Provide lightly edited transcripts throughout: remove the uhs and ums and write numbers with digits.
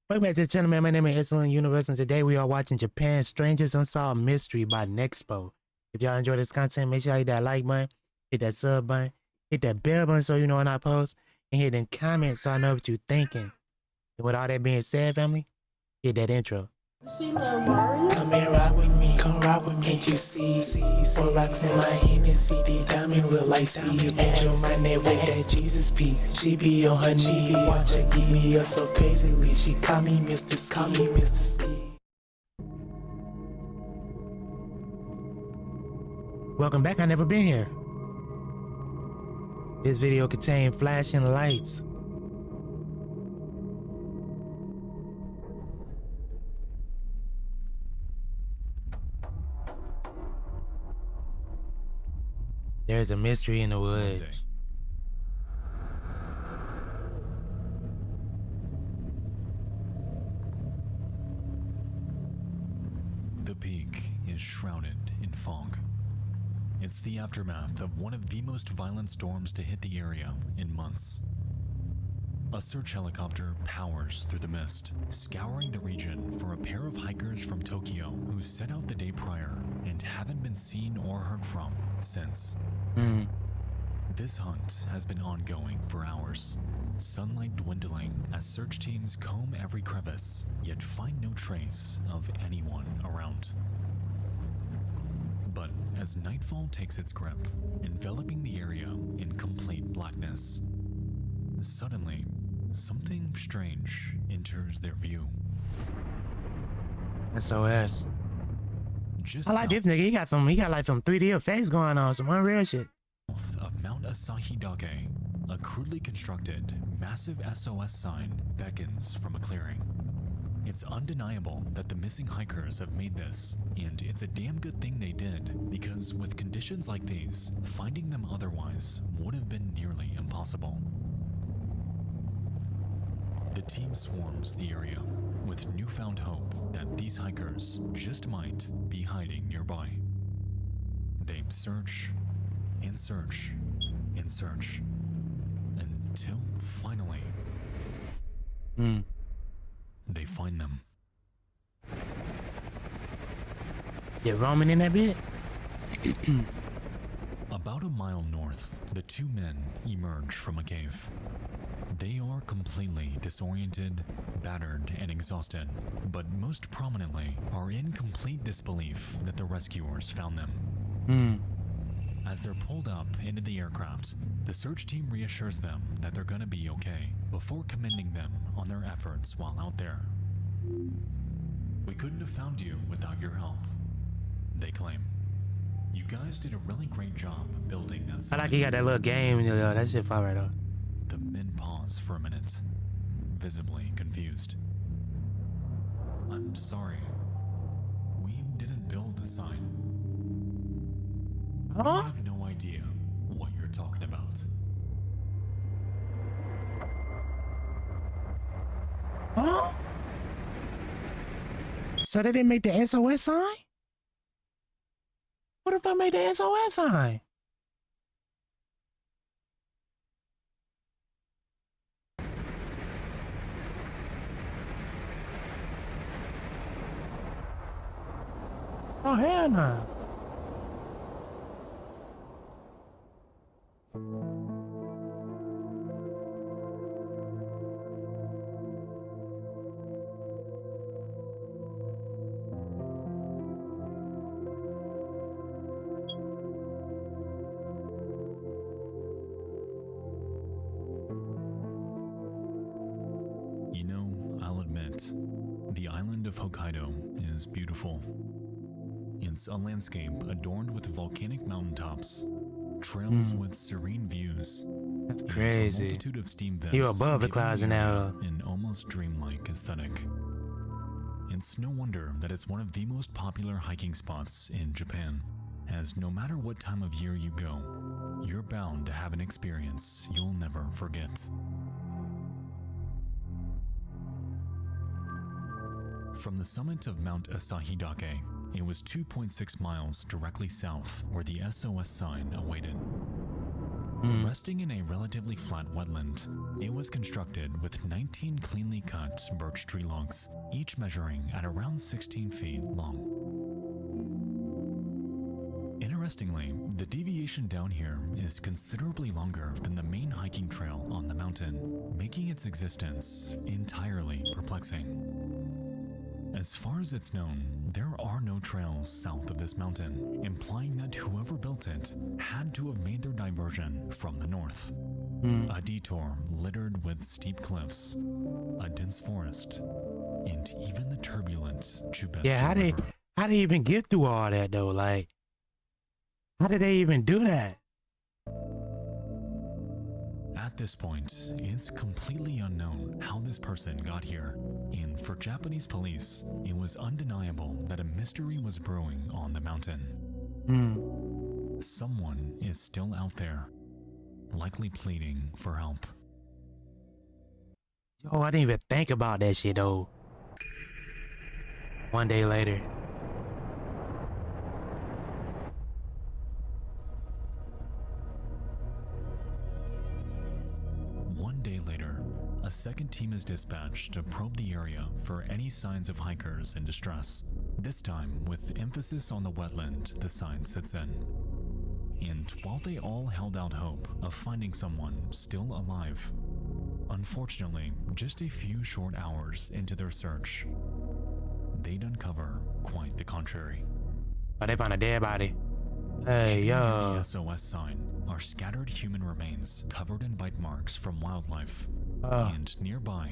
Welcome back to the channel, man. My name is Excellent Universe, and today we are watching Japan's Strangest Unsolved Mystery by NEXPO. If y'all enjoy this content, make sure you hit that like button, hit that sub button, hit that bell button so you know when I post, and hit them comments so I know what you're thinking. And with all that being said, family, hit that intro. Come and rock with me, come rock with me. Can't you see? 4 rocks in my hand and CD diamond look like seeds. Angel my neck with that Jesus P. She be on her knee, watch her give me up so crazily. She call me Mr. Ski. Welcome back. I never been here. This video contains flashing lights. There's a mystery in the woods. The peak is shrouded in fog. It's the aftermath of one of the most violent storms to hit the area in months. A search helicopter powers through the mist, scouring the region for a pair of hikers from Tokyo who set out the day prior and haven't been seen or heard from since. This hunt has been ongoing for hours, sunlight dwindling as search teams comb every crevice, yet find no trace of anyone around. But as nightfall takes its grip, enveloping the area in complete blackness, suddenly, something strange enters their view. SOS. Just I like this nigga. He got like some 3D effects going on, some unreal shit. south of Mount Asahidake, a crudely constructed, massive SOS sign beckons from a clearing. It's undeniable that the missing hikers have made this, and it's a damn good thing they did, because with conditions like these, finding them otherwise would have been nearly impossible. The team swarms the area with newfound hope that these hikers just might be hiding nearby. They search and search and search until finally they find them. You roaming in that bit? About a mile north, the two men emerge from a cave. They are completely disoriented, battered, and exhausted, but most prominently are in complete disbelief that the rescuers found them. As they're pulled up into the aircraft, the search team reassures them that they're gonna be okay before commending them on their efforts while out there. "We couldn't have found you without your help," they claim. "You guys did a really great job building that." I like he got that little game. That shit fire right off. The men pause for a minute, visibly confused. "I'm sorry. We didn't build the sign. I Huh? have no idea what you're talking about." Huh? So they didn't make the SOS sign? What if I made the SOS sign? Oh, hell no. You know, I'll admit, the island of Hokkaido is beautiful. It's a landscape adorned with volcanic mountaintops, trails with serene views, That's and a crazy. multitude of steam vents. You above the giving clouds the now. area an almost dreamlike aesthetic. It's no wonder that it's one of the most popular hiking spots in Japan, as no matter what time of year you go, you're bound to have an experience you'll never forget. From the summit of Mount Asahidake, it was 2.6 miles directly south where the SOS sign awaited. Resting in a relatively flat wetland, it was constructed with 19 cleanly cut birch tree logs, each measuring at around 16 feet long. Interestingly, the deviation down here is considerably longer than the main hiking trail on the mountain, making its existence entirely perplexing. As far as it's known, there are no trails south of this mountain, implying that whoever built it had to have made their diversion from the north. A detour littered with steep cliffs, a dense forest, and even the turbulent Chubet River. How they even get through all that though? Like, how did they even do that? At this point, it's completely unknown how this person got here, and for Japanese police, it was undeniable that a mystery was brewing on the mountain. Someone is still out there, likely pleading for help. Yo, I didn't even think about that shit though. One day later. One day later, a second team is dispatched to probe the area for any signs of hikers in distress, this time with emphasis on the wetland the sign sits in. And while they all held out hope of finding someone still alive, unfortunately, just a few short hours into their search, they'd uncover quite the contrary. Oh, they found a dead body. Hey, yo. The SOS sign are scattered human remains covered in bite marks from wildlife, and nearby,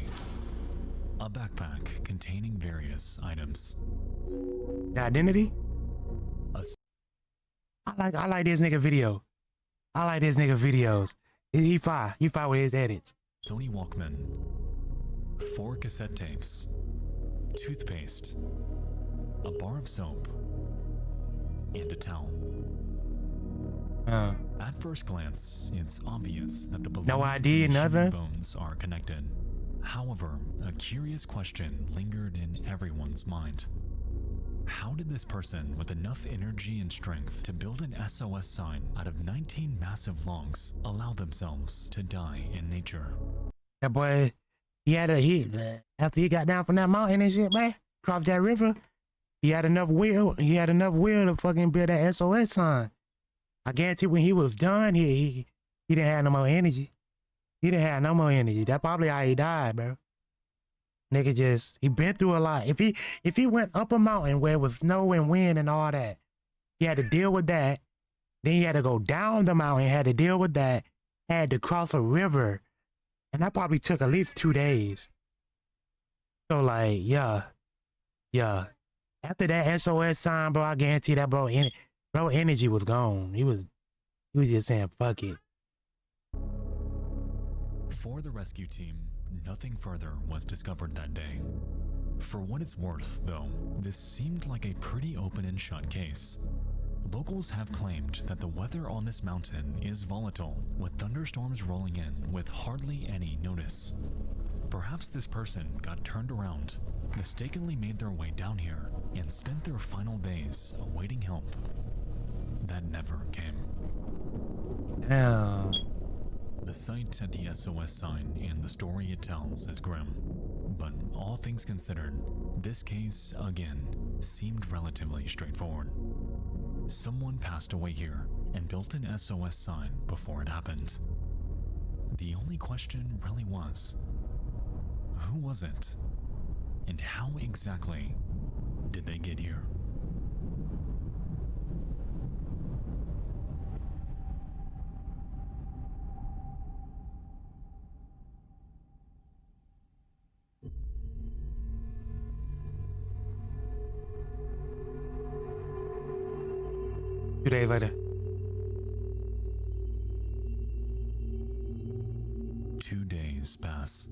a backpack containing various items. The identity? I like this nigga video. I like this nigga videos. He fire with his edits. Sony Walkman, 4 cassette tapes, toothpaste, a bar of soap, and a towel. At first glance, it's obvious that the bones are connected. However, a curious question lingered in everyone's mind. How did this person with enough energy and strength to build an SOS sign out of 19 massive logs allow themselves to die in nature? That boy, after he got down from that mountain and shit, man, crossed that river, he had enough will to fucking build that SOS sign. I guarantee when he was done, he didn't have no more energy. He didn't have no more energy. That's probably how he died, bro. Nigga he been through a lot. If he went up a mountain where it was snow and wind and all that, he had to deal with that. Then he had to go down the mountain, had to deal with that, had to cross a river. And that probably took at least 2 days. So like, yeah. After that SOS sign, bro, I guarantee that bro energy was gone. He was just saying, fuck it. For the rescue team, nothing further was discovered that day. For what it's worth, though, this seemed like a pretty open and shut case. Locals have claimed that the weather on this mountain is volatile, with thunderstorms rolling in with hardly any notice. Perhaps this person got turned around, mistakenly made their way down here, and spent their final days awaiting help that never came. Damn. The sight at the SOS sign and the story it tells is grim, but all things considered, this case, again, seemed relatively straightforward. Someone passed away here and built an SOS sign before it happened. The only question really was, who was it? And how exactly did they get here? Two days later. 2 days pass,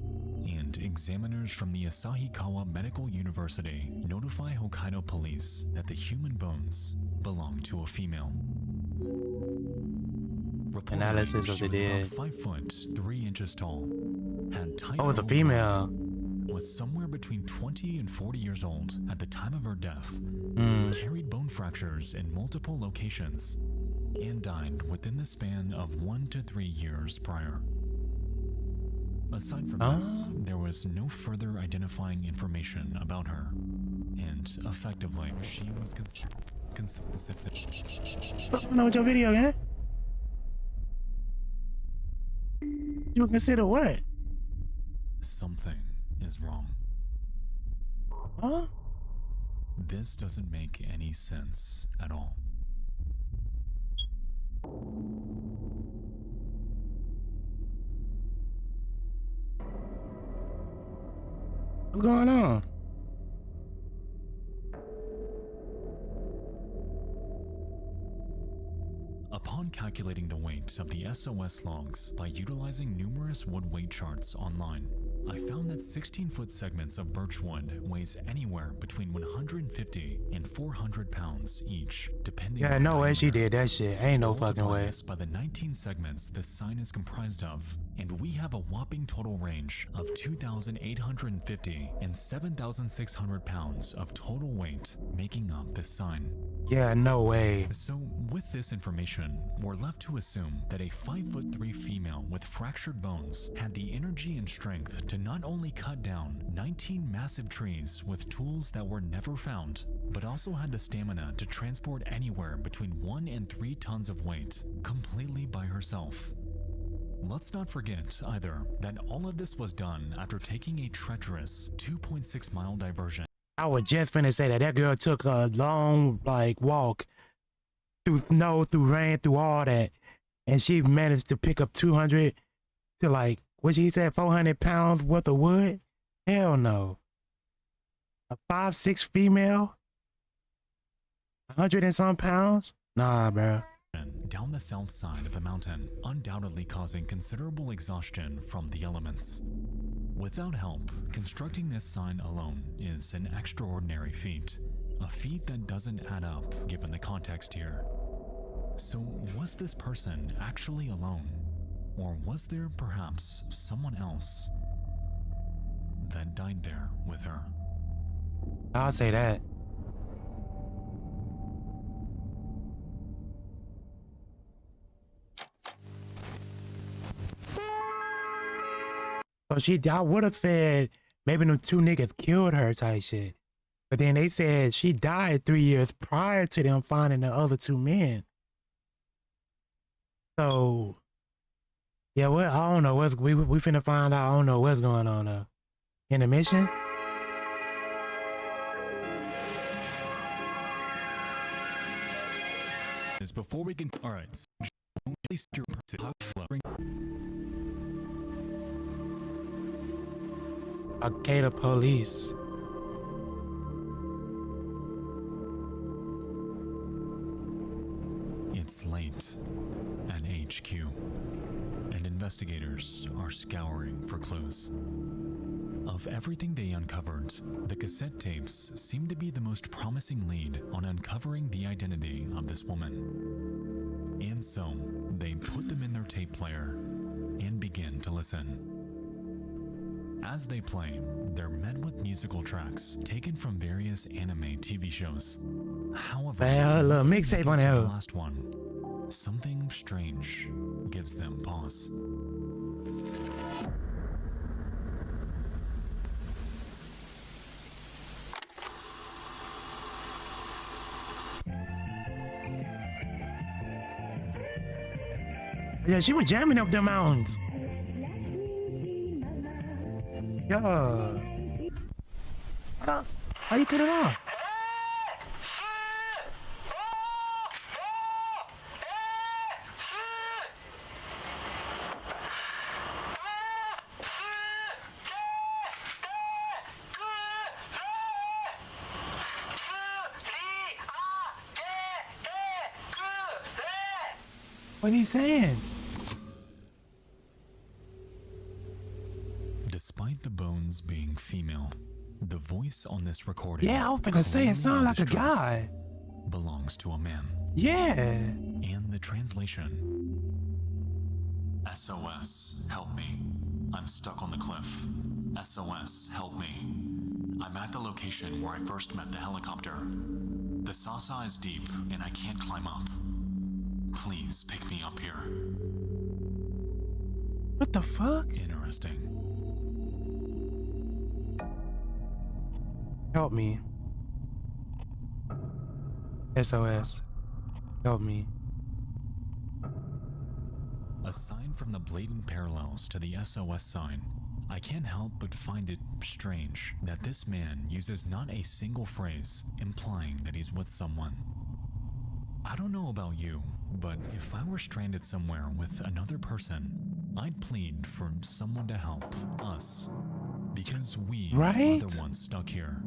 and examiners from the Asahikawa Medical University notify Hokkaido police that the human bones belong to a female. Analysis of the dead. About 5 foot 3 inches tall, had tight Oh, it's a female. was somewhere between 20 and 40 years old at the time of her death, carried bone fractures in multiple locations, and died within the span of 1 to 3 years prior. Aside from this, there was no further identifying information about her, and effectively, she was consistent. What's going on with your video, man? You consider what? Something is wrong. Huh? This doesn't make any sense at all. What's going on? Upon calculating the weight of the SOS logs by utilizing numerous wood weight charts online, I found that 16-foot segments of birchwood weighs anywhere between 150 and 400 pounds each, depending Yeah, on no way she diameter. did that shit. Ain't no fucking Multiply way. this by the 19 segments this sign is comprised of, and we have a whopping total range of 2,850 and 7,600 pounds of total weight making up this sign. Yeah, no way. So, with this information, we're left to assume that a 5'3" female with fractured bones had the energy and strength to not only cut down 19 massive trees with tools that were never found, but also had the stamina to transport anywhere between 1 and 3 tons of weight completely by herself. Let's not forget either that all of this was done after taking a treacherous 2.6-mile diversion. I was just finna say that girl took a long walk through snow, through rain, through all that, and she managed to pick up 200 to what she said, 400 pounds worth of wood. Hell no. A 5'6" female, 100 and some pounds. Nah, bro. Down the south side of the mountain, undoubtedly causing considerable exhaustion from the elements. Without help, constructing this sign alone is an extraordinary feat, a feat that doesn't add up given the context here. So was this person actually alone, or was there perhaps someone else that died there with her? I'll say that. So I would have said maybe them two niggas killed her type shit. But then they said she died 3 years prior to them finding the other two men. So, yeah, I don't know what's, we finna find out. I don't know what's going on though. In the mission? Before we can, all right. Okay, the police. It's late at HQ, and investigators are scouring for clues. Of everything they uncovered, the cassette tapes seem to be the most promising lead on uncovering the identity of this woman. And so, they put them in their tape player and begin to listen. As they play, they're met with musical tracks taken from various anime TV shows. However, Look, once they mixtape get on to there. the last one, something strange gives them pause. Yeah, she was jamming up the mountains. Yeah. How you cut it off? What are you saying? Despite the bones being female, the voice on this recording, Yeah, I was gonna say it clearly sounded in like a distress, guy. belongs to a man. Yeah. And the translation: SOS, help me. I'm stuck on the cliff. SOS, help me. I'm at the location where I first met the helicopter. The Sasa is deep and I can't climb up. Please pick me up here. What the fuck? Interesting. Help me. SOS. Help me. Aside from the blatant parallels to the SOS sign, I can't help but find it strange that this man uses not a single phrase implying that he's with someone. I don't know about you, but if I were stranded somewhere with another person, I'd plead for someone to help us, because we are the ones stuck here.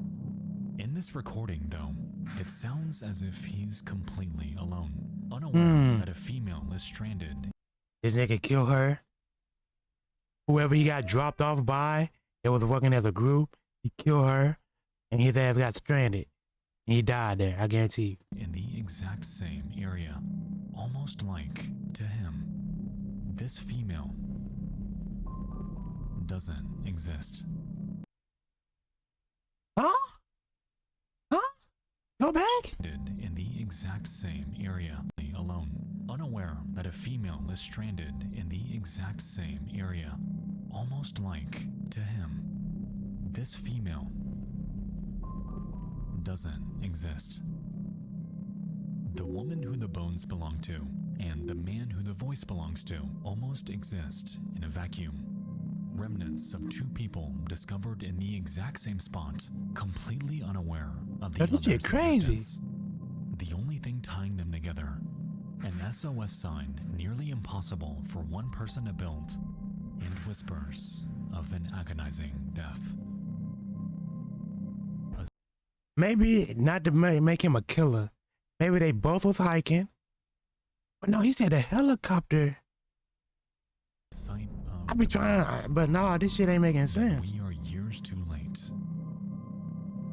In this recording, though, it sounds as if he's completely alone, unaware that a female is stranded. This nigga kill her. Whoever he got dropped off by, they was working as a group, he killed her, and his ass got stranded. And he died there, I guarantee you. In the exact same area, almost like, to him, this female doesn't exist. Huh? Go back? In the exact same area, alone, unaware that a female is stranded in the exact same area, almost like, to him, this female doesn't exist. The woman who the bones belong to and the man who the voice belongs to almost exist in a vacuum. Remnants of two people discovered in the exact same spot, completely unaware of the other's existence. The only thing tying them together, an SOS sign nearly impossible for one person to build, and whispers of an agonizing death. Maybe not to make him a killer. Maybe they both was hiking. But no, he said a helicopter. I be trying, but no, this shit ain't making sense. We are years too late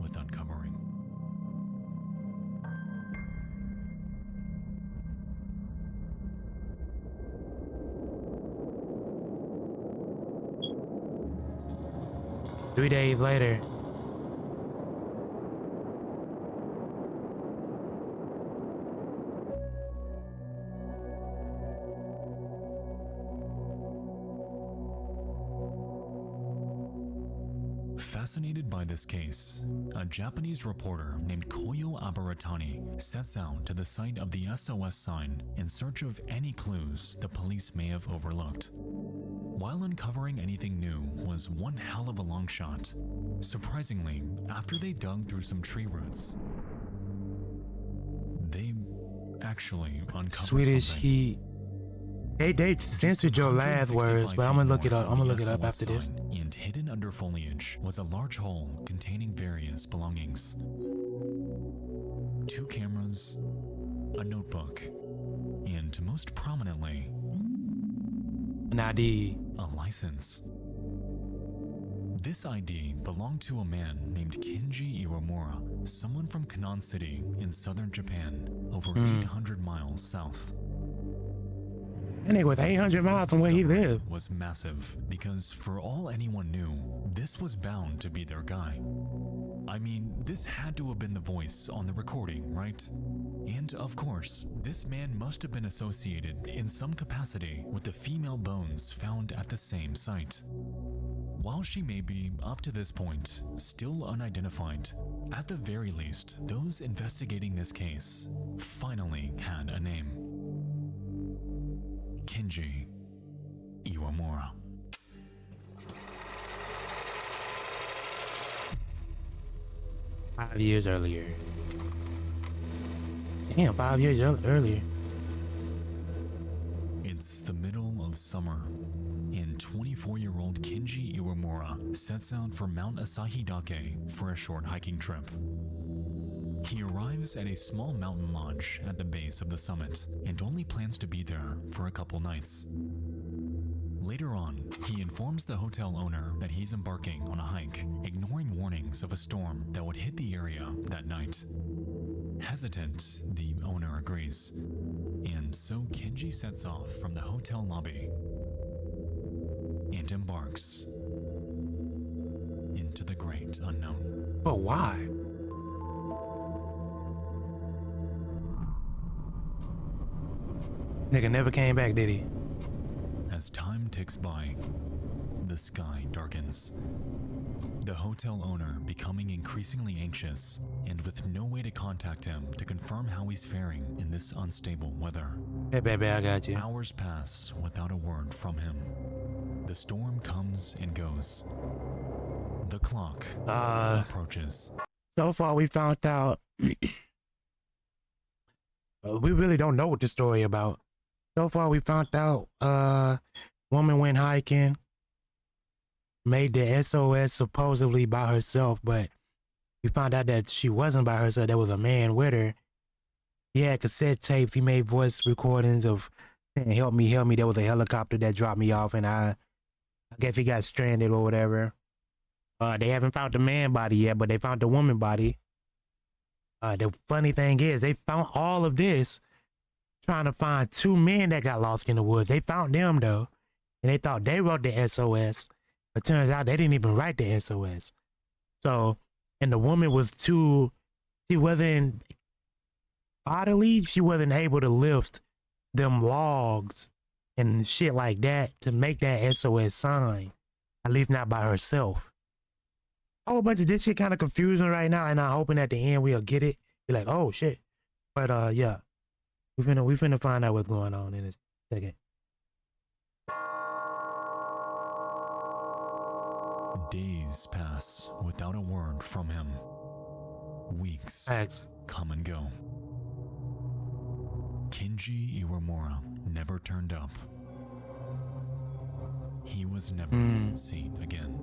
with uncovering. Three days later. Fascinated by this case, a Japanese reporter named Koyo Abaratani sets out to the site of the SOS sign in search of any clues the police may have overlooked. While uncovering anything new was one hell of a long shot, surprisingly, after they dug through some tree roots, they actually uncovered Swedish something. heat. They censored your last words, but I'm gonna look it up. I'm gonna look it up after this. And hidden under foliage was a large hole containing various belongings. 2 cameras, a notebook, and most prominently, An ID. a license. This ID belonged to a man named Kenji Iwamura, someone from Kanan City in southern Japan, over 800 miles south. And it was 800 miles from where he lived. Was massive because for all anyone knew, this was bound to be their guy. I mean, this had to have been the voice on the recording, right? And of course, this man must have been associated in some capacity with the female bones found at the same site. While she may be, up to this point, still unidentified, at the very least, those investigating this case finally had a name. Kenji Iwamura. Five years earlier. Damn, 5 years earlier. It's the middle of summer, and 24-year-old Kenji Iwamura sets out for Mount Asahidake for a short hiking trip. He arrives at a small mountain lodge at the base of the summit and only plans to be there for a couple nights. Later on, he informs the hotel owner that he's embarking on a hike, ignoring warnings of a storm that would hit the area that night. Hesitant, the owner agrees, and so Kenji sets off from the hotel lobby and embarks into the great unknown. But why? Nigga never came back, did he? As time ticks by, the sky darkens. The hotel owner becoming increasingly anxious and with no way to contact him to confirm how he's faring in this unstable weather. Hey, baby, I got you. Hours pass without a word from him. The storm comes and goes. The clock approaches. So far, we found out we really don't know what the story about. So far, we found out woman went hiking, made the SOS supposedly by herself, but we found out that she wasn't by herself. There was a man with her. He had cassette tapes. He made voice recordings of saying, help me, help me. There was a helicopter that dropped me off, and I guess he got stranded or whatever. They haven't found the man body yet, but they found the woman body. The funny thing is, they found all of this trying to find two men that got lost in the woods. They found them, though, and they thought they wrote the SOS, but turns out they didn't even write the SOS. So, and the woman was too, she wasn't bodily, she wasn't able to lift them logs and shit like that to make that SOS sign, at least not by herself. A whole bunch of this shit kind of confusing right now, and I'm hoping at the end we'll get it. Be like, oh shit. But yeah, we finna find out what's going on in a second. Days pass without a word from him. Weeks come and go. Kenji Iwamura never turned up. He was never seen again.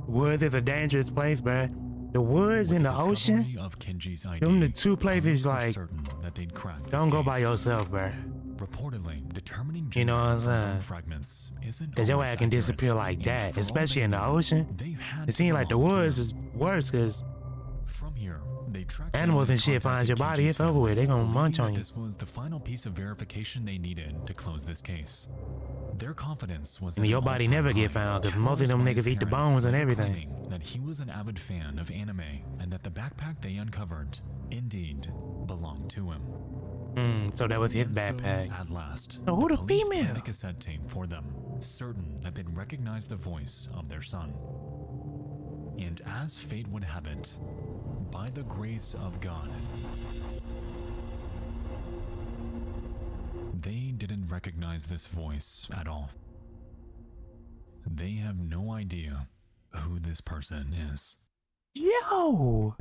Woods is a dangerous place, bruh. The woods and the ocean, Of Kenji's them the two places like, that they'd cracked don't go by yourself, bruh. Reportedly, determining You know what I'm saying? fragments isn't Cause your always ass can accurate, disappear like and that, for all especially they in the knew, ocean. they had It seems to like the belong woods to is worse, cause From here, they tracked animals down and shit contacted finds your body, Kenji's it's over with. They gonna family, munch believing on that you. This was the final piece of verification they needed to close this case. Their confidence was And at your an body all-time never get high, found, cause most of catalyzed them by his niggas eat the parents bones and later everything. claiming that he was an avid fan of anime and that the backpack they uncovered indeed belonged to him. So that was his And backpack. So, at last, So who the police female? played a cassette tape for them, certain that they'd recognize the voice of their son. And as fate would have it, by the grace of God, they didn't recognize this voice at all. They have no idea who this person is. Yo!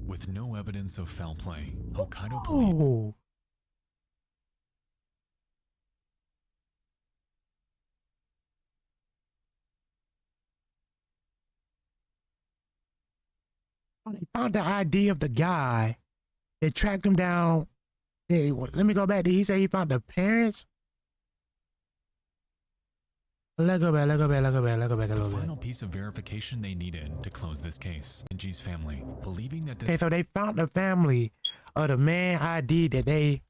With no evidence of foul play, Hokkaido police Oh! Oh, they found the ID of the guy. They tracked him down. Hey, let me go back. Did he say he found the parents? Let go back a the little final bit. piece of verification they needed to close this case. Kenji's family, believing that this Okay, so they found the family of the man ID that they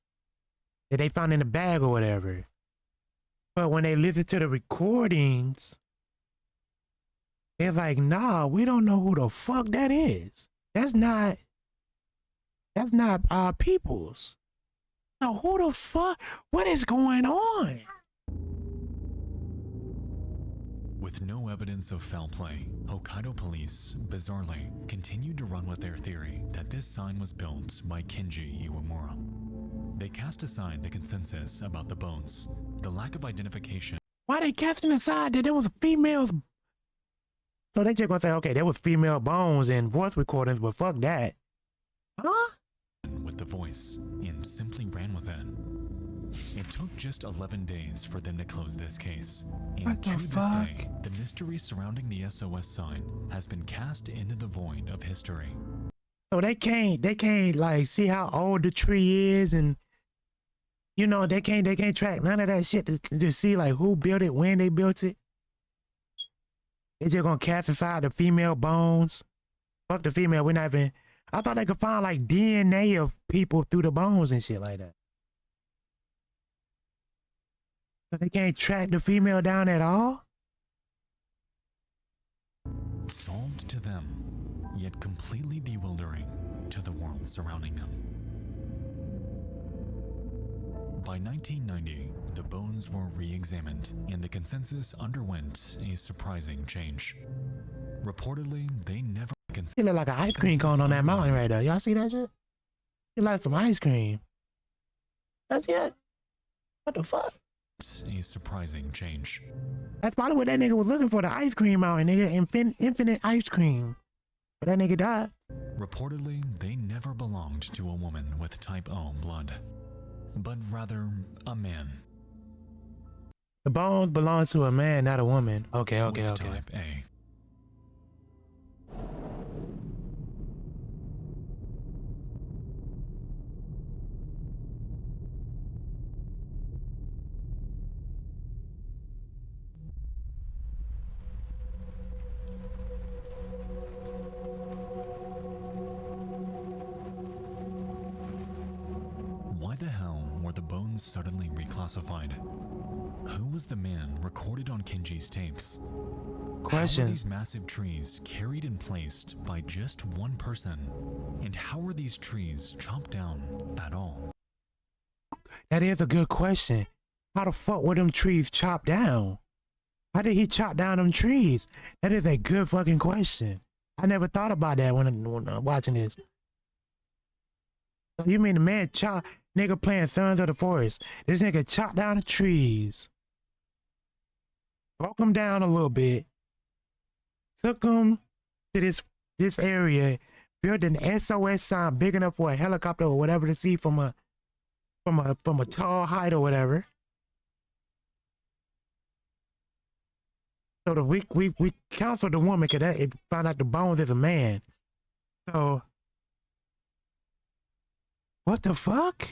found in the bag or whatever. But when they listened to the recordings, they're like, nah, we don't know who the fuck that is. That's not our people's. Now who the fuck? What is going on? With no evidence of foul play, Hokkaido police, bizarrely, continued to run with their theory that this sign was built by Kenji Iwamura. They cast aside the consensus about the bones, the lack of identification. Why they casting aside that there was females? So they just gonna say, okay, there was female bones and voice recordings, but fuck that. Huh? With the voice, and simply ran with it. It took just 11 days for them to close this case. And What the to this fuck? day, the mystery surrounding the SOS sign has been cast into the void of history. So they can't like see how old the tree is, and you know, they can't track none of that shit to see like who built it, when they built it. They just gonna cast aside the female bones. Fuck the female, we're not even, I thought they could find like DNA of people through the bones and shit like that. But they can't track the female down at all? solved to them, yet completely bewildering to the world surrounding them. By 1990, the bones were re-examined, and the consensus underwent a surprising change. Reportedly, they never It look like an ice cream cone on that mountain right there. Y'all see that shit? It like some ice cream. That's it. What the fuck? a surprising change. That's probably what that nigga was looking for, the ice cream mountain, nigga. Infinite ice cream. But that nigga died. Reportedly, they never belonged to a woman with type O blood, but rather a man. The bones belong to a man, not a woman. Okay. With type A. Why the hell were the bones suddenly reclassified? Who was the man recorded on Kenji's tapes? Question. How were these massive trees carried and placed by just one person? And how were these trees chopped down at all? That is a good question. How the fuck were them trees chopped down? How did he chop down them trees? That is a good fucking question. I never thought about that when I'm watching this. So you mean the man nigga playing Sons of the Forest? This nigga chopped down the trees, broke them down a little bit, took them to this area, built an SOS sign big enough for a helicopter or whatever to see from a tall height or whatever. So we counseled the woman because it found out the bones is a man. So what the fuck?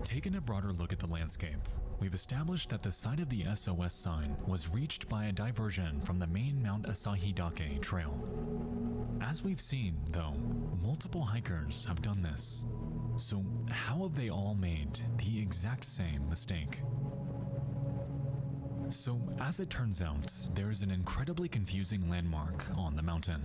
Taking a broader look at the landscape, we've established that the site of the SOS sign was reached by a diversion from the main Mount Asahidake trail. As we've seen, though, multiple hikers have done this. So how have they all made the exact same mistake? So, as it turns out, there is an incredibly confusing landmark on the mountain.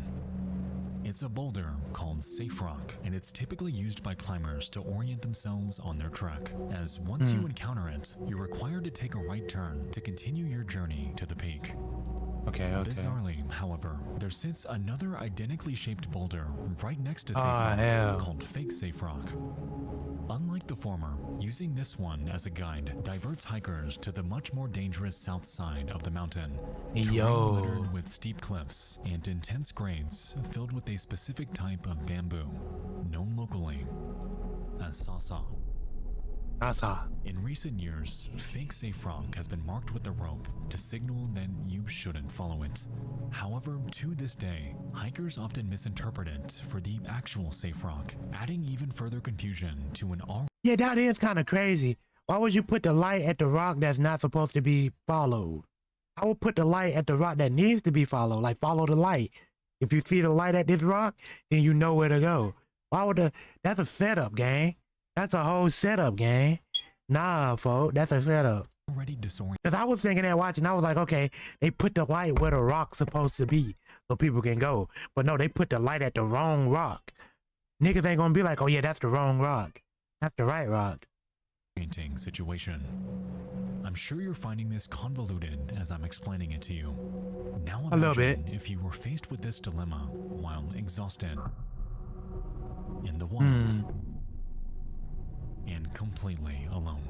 It's a boulder called Safe Rock, and it's typically used by climbers to orient themselves on their trek, as once you encounter it, you're required to take a right turn to continue your journey to the peak. Okay. Bizarrely, however, there sits another identically shaped boulder right next to Safe Oh, Rock hell. called Fake Safe Rock. Unlike the former, using this one as a guide diverts hikers to the much more dangerous south side of the mountain. Terrain Yo. littered with steep cliffs and intense grades filled with a specific type of bamboo, known locally as sasa. In recent years, Fake Safe Rock has been marked with a rope to signal that you shouldn't follow it. However, to this day, hikers often misinterpret it for the actual Safe Rock, adding even further confusion to an already Yeah, that is kind of crazy. Why would you put the light at the rock that's not supposed to be followed? I would put the light at the rock that needs to be followed. Like, follow the light. If you see the light at this rock, then you know where to go. Why would that's a setup, gang. That's a whole setup, gang. Nah, folks, that's a setup. disoriented. Cause I was thinking that watching, I was like, okay, they put the light where the rock's supposed to be so people can go. But no, they put the light at the wrong rock. Niggas ain't gonna be like, oh yeah, that's the wrong rock. That's the right rock. Situation. I'm sure you're finding this convoluted as I'm explaining it to you. Now A little bit. imagine if you were faced with this dilemma while exhausted, in the wild, and completely alone.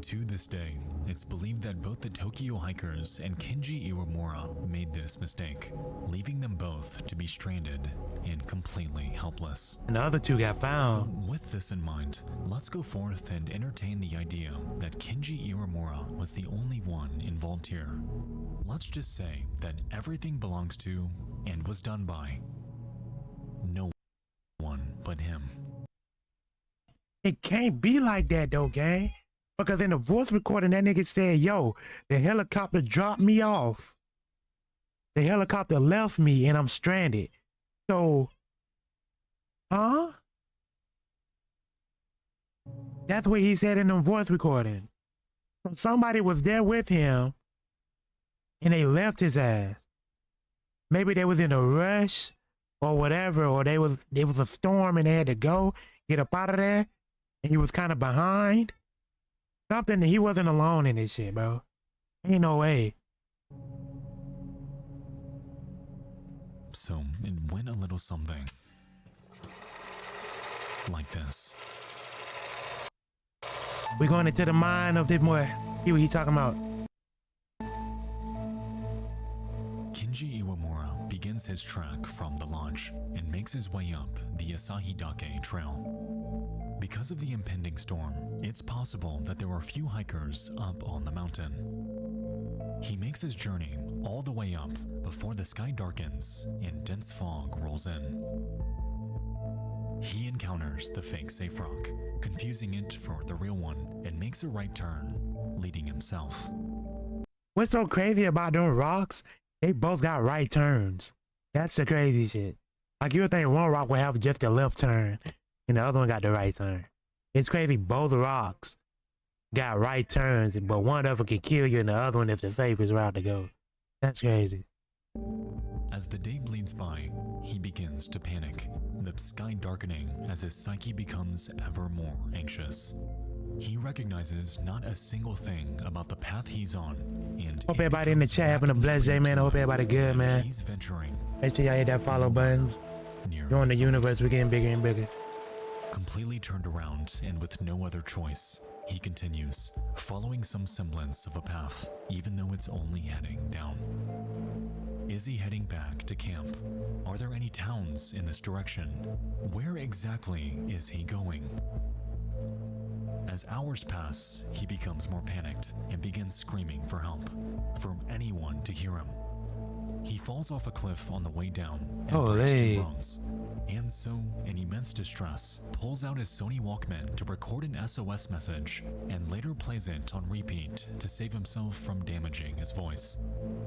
To this day, it's believed that both the Tokyo hikers and Kenji Iwamura made this mistake, leaving them both to be stranded and completely helpless. And the other two got So, found. with this in mind, let's go forth and entertain the idea that Kenji Iwamura was the only one involved here. Let's just say that everything belongs to and was done by no one but him. It can't be like that though, gang. Because in the voice recording, that nigga said, yo, the helicopter dropped me off. The helicopter left me and I'm stranded. So, huh? That's what he said in the voice recording. So somebody was there with him and they left his ass. Maybe they was in a rush or whatever, or there was a storm and they had to go get up out of there and he was kind of behind. Something, he wasn't alone in this shit, bro. Ain't no way. So it went a little something like this. We going into the mind of this boy. See what he talking about. Kenji Iwamura begins his trek from the lodge and makes his way up the Asahidake Trail. Because of the impending storm, it's possible that there are few hikers up on the mountain. He makes his journey all the way up before the sky darkens and dense fog rolls in. He encounters the fake safe rock, confusing it for the real one, and makes a right turn, leading him south. What's so crazy about them rocks? They both got right turns. That's the crazy shit. Like you would think one rock would have just a left turn and the other one got the right turn. It's crazy, both rocks got right turns, but one of them can kill you and the other one is the safest route to go. That's crazy. As the day bleeds by, he begins to panic, the sky darkening as his psyche becomes ever more anxious. He recognizes not a single thing about the path he's on, and Hope everybody in the chat having a blessed day, man. I hope everybody good, man. He's venturing. Make sure y'all hit that follow button. Join the universe, we're getting bigger and bigger. Completely turned around and with no other choice, he continues, following some semblance of a path, even though it's only heading down. Is he heading back to camp? Are there any towns in this direction? Where exactly is he going? As hours pass, he becomes more panicked and begins screaming for help, for anyone to hear him. He falls off a cliff on the way down and breaks two bones. And so, in immense distress, pulls out his Sony Walkman to record an SOS message and later plays it on repeat to save himself from damaging his voice.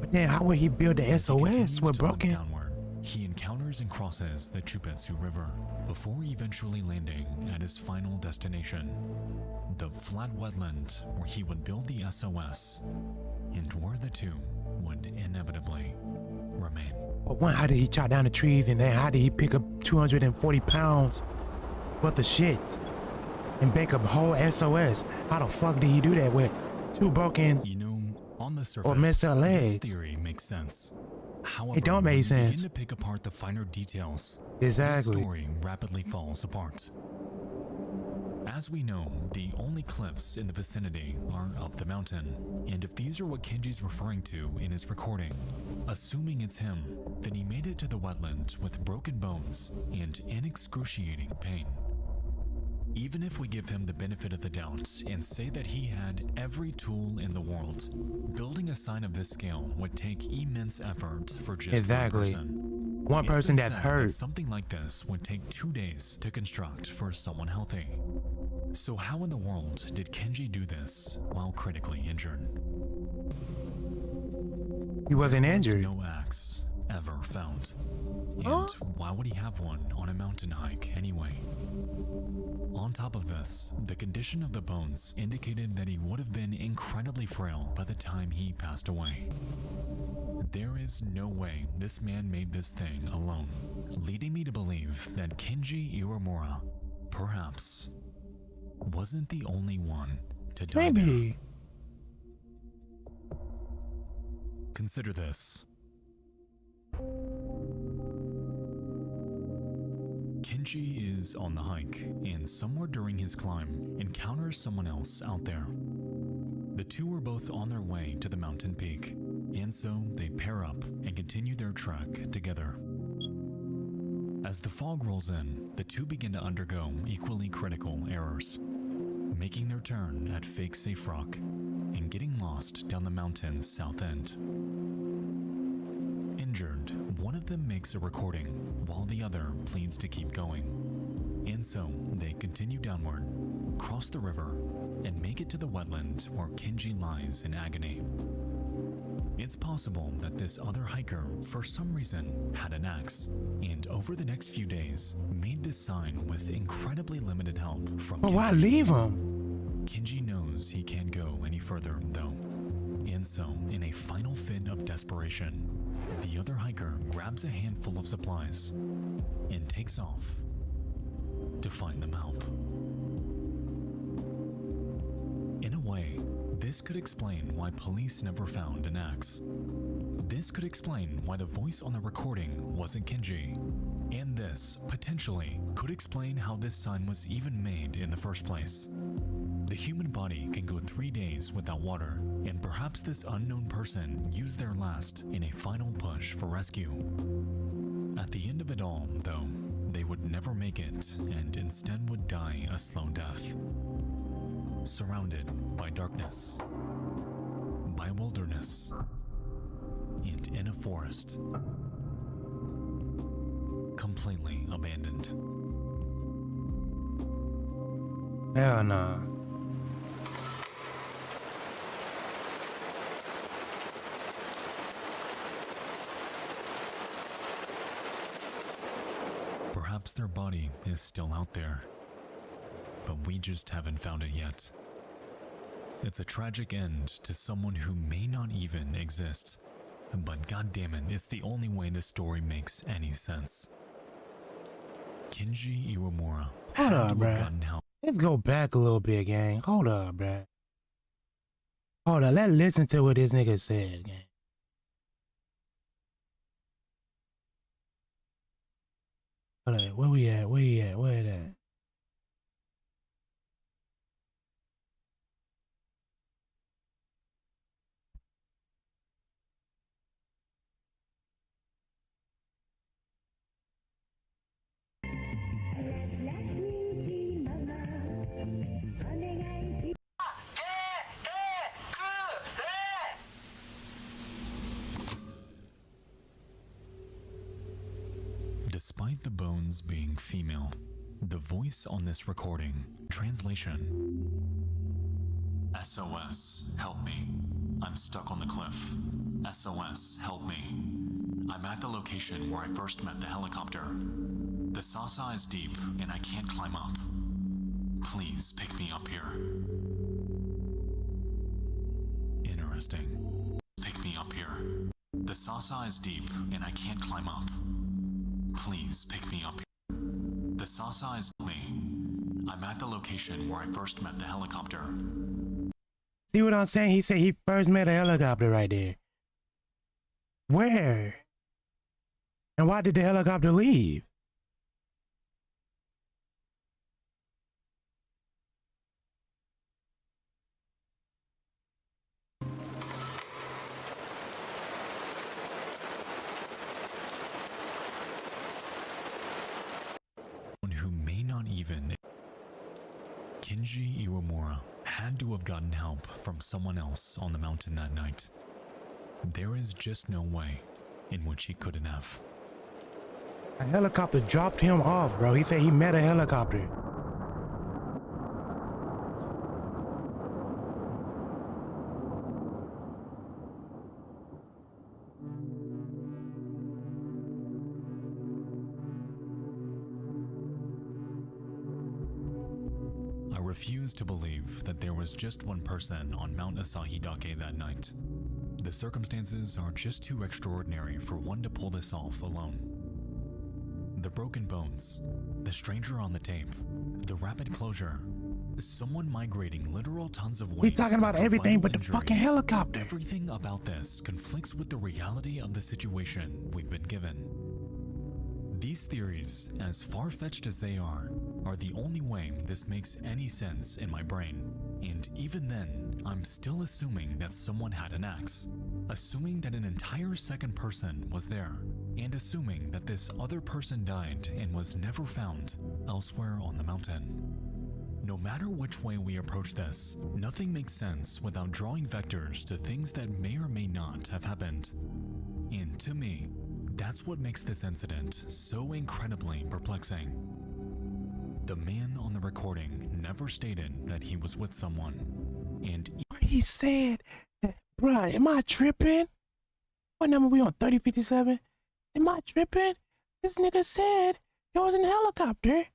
But then how would he build the SOS with broken? Downward, he encounters and crosses the Chupetsu River before eventually landing at his final destination, the flat wetland where he would build the SOS and where the two would inevitably remain. But one, how did he chop down the trees, and then how did he pick up 240 pounds worth of shit and make a whole SOS? How the fuck did he do that with two broken on the surface, or messed up legs? This theory makes sense. However, it don't make sense. Begin to pick apart the finer details. Exactly. The story rapidly falls apart. As we know, the only cliffs in the vicinity are up the mountain, and if these are what Kenji's referring to in his recording, assuming it's him, then he made it to the wetland with broken bones and in excruciating pain. Even if we give him the benefit of the doubt and say that he had every tool in the world, building a sign of this scale would take immense effort for just one person. One person that's hurt. Something like this would take 2 days to construct for someone healthy. So how in the world did Kenji do this while critically injured? He wasn't injured. No axe ever found. And why would he have one on a mountain hike anyway? On top of this, the condition of the bones indicated that he would have been incredibly frail by the time he passed away. There is no way this man made this thing alone, leading me to believe that Kenji Iwamura, perhaps, wasn't the only one to die. Maybe. Consider this. Kenji is on the hike, and somewhere during his climb, encounters someone else out there. The two are both on their way to the mountain peak, and so they pair up and continue their trek together. As the fog rolls in, the two begin to undergo equally critical errors, making their turn at fake safe rock and getting lost down the mountain's south end. Injured, one of them makes a recording while the other pleads to keep going. And so they continue downward, cross the river, and make it to the wetland where Kenji lies in agony. It's possible that this other hiker, for some reason, had an axe, and over the next few days, made this sign with incredibly limited help from But why Kenji. leave him? Kenji knows he can't go any further, though. And so, in a final fit of desperation, the other hiker grabs a handful of supplies and takes off to find them help. In a way, this could explain why police never found an axe. This could explain why the voice on the recording wasn't Kenji. And this, potentially, could explain how this sign was even made in the first place. The human body can go 3 days without water, and perhaps this unknown person used their last in a final push for rescue. At the end of it all, though, they would never make it and instead would die a slow death. Surrounded by darkness, by wilderness, and in a forest. Completely abandoned. Hell nah. Perhaps their body is still out there, but we just haven't found it yet. It's a tragic end to someone who may not even exist, but goddammit, it's the only way this story makes any sense. Kenji Iwamura Hold had up, to have bruh. gotten help. Let's go back a little bit, gang. Hold up, bruh. Hold up, let's listen to what this nigga said, gang. Hold up, where we at? Where he at? Where it at? Despite the bones being female, the voice on this recording, translation: SOS, help me. I'm stuck on the cliff. SOS, help me. I'm at the location where I first met the helicopter. The Sasa is deep and I can't climb up. Please pick me up here. Interesting. Pick me up here. The Sasa is deep and I can't climb up. Please pick me up here. The Sasa is me. I'm at the location where I first met the helicopter. See what I'm saying? He said he first met a helicopter right there. Where? And why did the helicopter leave? Who may not even. Kenji Iwamura had to have gotten help from someone else on the mountain that night. There is just no way in which he couldn't have. A helicopter dropped him off, bro. He said he met a helicopter. I refuse to believe that there was just one person on Mount Asahidake that night. The circumstances are just too extraordinary for one to pull this off alone. The broken bones, the stranger on the tape, the rapid closure, someone migrating literal tons of weight. We talking about everything but the fucking helicopter. Everything about this conflicts with the reality of the situation we've been given. These theories, as far-fetched as they are the only way this makes any sense in my brain. And even then, I'm still assuming that someone had an axe, assuming that an entire second person was there, and assuming that this other person died and was never found elsewhere on the mountain. No matter which way we approach this, nothing makes sense without drawing vectors to things that may or may not have happened. And to me, that's what makes this incident so incredibly perplexing. The man on the recording never stated that he was with someone, and He said, bruh, am I tripping? What number we on? 3057? Am I tripping? This nigga said there was a helicopter.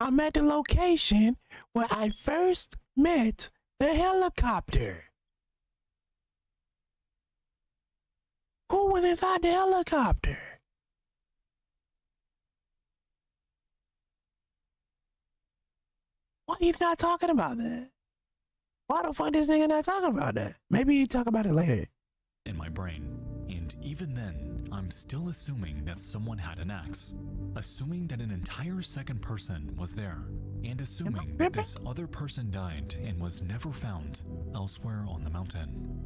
I'm at the location where I first met the helicopter. Who was inside the helicopter? Why he's not talking about that? Why the fuck this nigga not talking about that? Maybe he talk about it later. In my brain. And even then, I'm still assuming that someone had an axe. Assuming that an entire second person was there. And assuming that this other person died and was never found elsewhere on the mountain.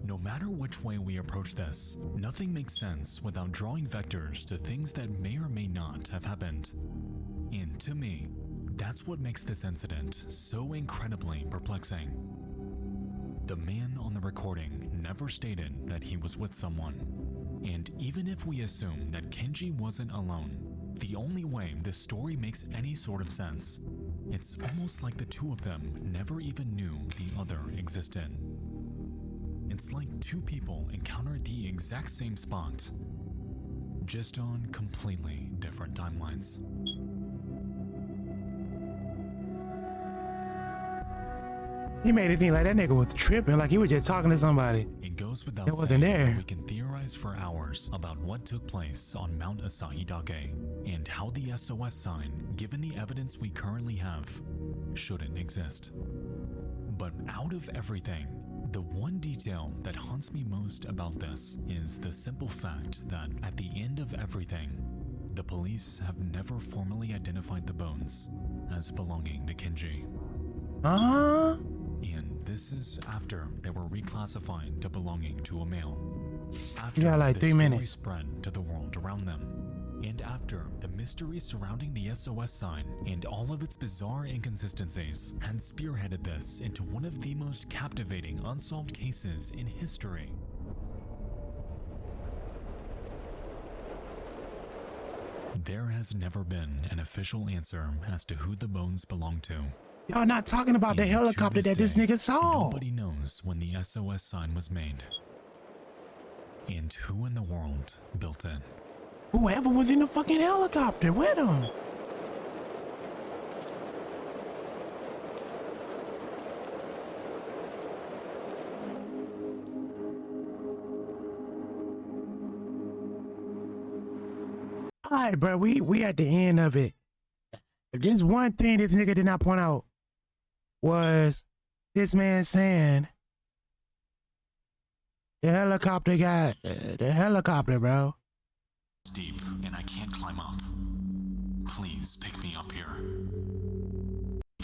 No matter which way we approach this, nothing makes sense without drawing vectors to things that may or may not have happened. And to me, that's what makes this incident so incredibly perplexing. The man on the recording never stated that he was with someone. And even if we assume that Kenji wasn't alone, the only way this story makes any sort of sense, it's almost like the two of them never even knew the other existed. It's like two people encountered the exact same spot, just on completely different timelines. He made it seem like that nigga was tripping, like he was just talking to somebody. It goes without It wasn't saying there. that we can theorize for hours about what took place on Mount Asahidake and how the SOS sign, given the evidence we currently have, shouldn't exist. But out of everything, the one detail that haunts me most about this is the simple fact that at the end of everything, the police have never formally identified the bones as belonging to Kenji. Huh? And this is after they were reclassified to belonging to a male. After You got like the 3 story minutes. spread to the world around them. And after the mystery surrounding the SOS sign and all of its bizarre inconsistencies had spearheaded this into one of the most captivating unsolved cases in history. There has never been an official answer as to who the bones belong to. Y'all not talking about the And to helicopter that this day, nigga saw. Nobody knows when the SOS sign was made. And who in the world built it. Whoever was in the fucking helicopter with him. All right, bro, we at the end of it. There's one thing this nigga did not point out was this man saying the helicopter got the helicopter, bro. It's deep and I can't climb up. Please pick me up here.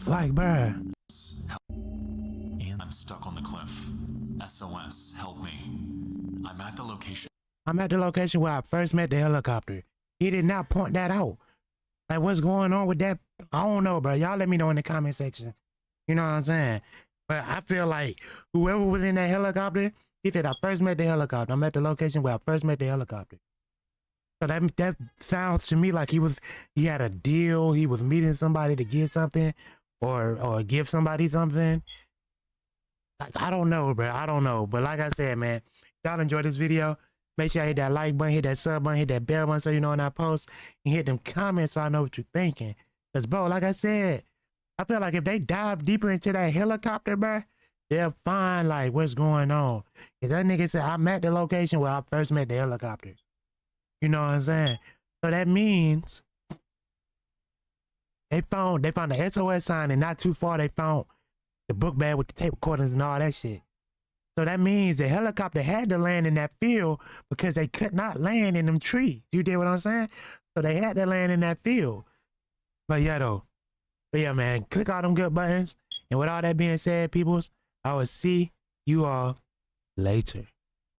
Like, bro. And I'm stuck on the cliff. SOS, help me. I'm at the location. I'm at the location where I first met the helicopter. He did not point that out. Like, what's going on with that? I don't know, bro. Y'all let me know in the comment section. You know what I'm saying? But I feel like whoever was in that helicopter, he said, I first met the helicopter. I'm at the location where I first met the helicopter. So that sounds to me like he had a deal. He was meeting somebody to get something or give somebody something. Like, I don't know, bro. I don't know. But like I said, man, y'all enjoy this video. Make sure you hit that like button, hit that sub button, hit that bell button so you know when I post, and hit them comments so I know what you're thinking. Because, bro, like I said, I feel like if they dive deeper into that helicopter, bro, they'll find, like, what's going on. Because that nigga said, I'm at the location where I first met the helicopter. You know what I'm saying? So that means they found the SOS sign, and not too far, they found the book bag with the tape recordings and all that shit. So that means the helicopter had to land in that field because they could not land in them trees. You get what I'm saying? So they had to land in that field. But yeah, though. But yeah, man, click all them good buttons. And with all that being said, peoples, I will see you all later.